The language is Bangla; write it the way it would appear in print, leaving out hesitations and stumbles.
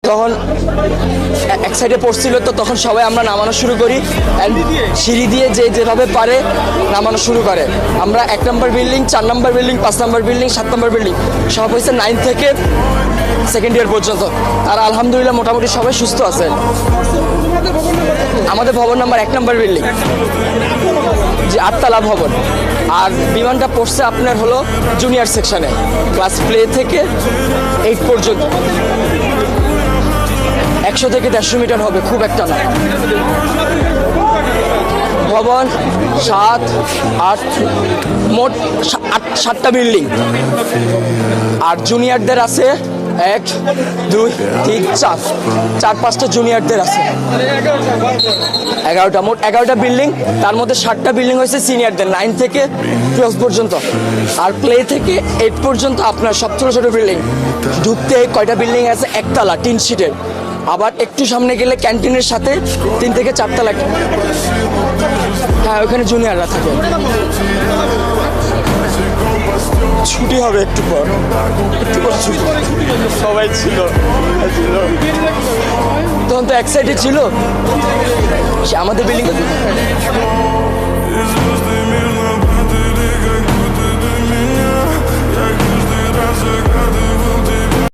তখন এক সাইডে পড়ছিল, তো তখন সবাই আমরা নামানো শুরু করি অ্যান্ড সিঁড়ি দিয়ে যে যেভাবে পারে নামানো শুরু করে। আমরা 1 নম্বর বিল্ডিং, 4 নম্বর বিল্ডিং, 5 নম্বর বিল্ডিং, 7 নম্বর বিল্ডিং সব হয়েছে 9 থেকে সেকেন্ড ইয়ার পর্যন্ত। আর আলহামদুলিল্লাহ মোটামুটি সবাই সুস্থ আছে। আমাদের ভবন নাম্বার 1 নম্বর বিল্ডিং, যে 8তলা ভবন। আর বিমানটা পড়ছে আপনার হলো জুনিয়র সেকশনে, ক্লাস প্লে থেকে 8 পর্যন্ত। 100 থেকে 150 মিটার হবে, খুব একটা না। ভবন 7, 8, মোট 7টা বিল্ডিং। আর জুনিয়রদের আছে 1, 2, 3, 4, 5টা জুনিয়রদের আছে 11টা, মোট 11টা বিল্ডিং। তার মধ্যে 7টা বিল্ডিং হয়েছে সিনিয়রদের 9 থেকে 12 পর্যন্ত। আর প্লে থেকে 8 পর্যন্ত আপনার সব ছোটো ছোটো বিল্ডিং। ঢুকতে কয়টা বিল্ডিং আছে, 1তলা টিন শিটের। আবার একটু সামনে গেলে ক্যান্টিনের সাথে 3 থেকে 4তলা। হ্যাঁ, ওখানে জুনিয়ররা থাকে। ছুটি হবে একটু পর ছুটি। সবাই ছিল তখন তো এক সাইডে ছিল আমাদের বিল্ডিং।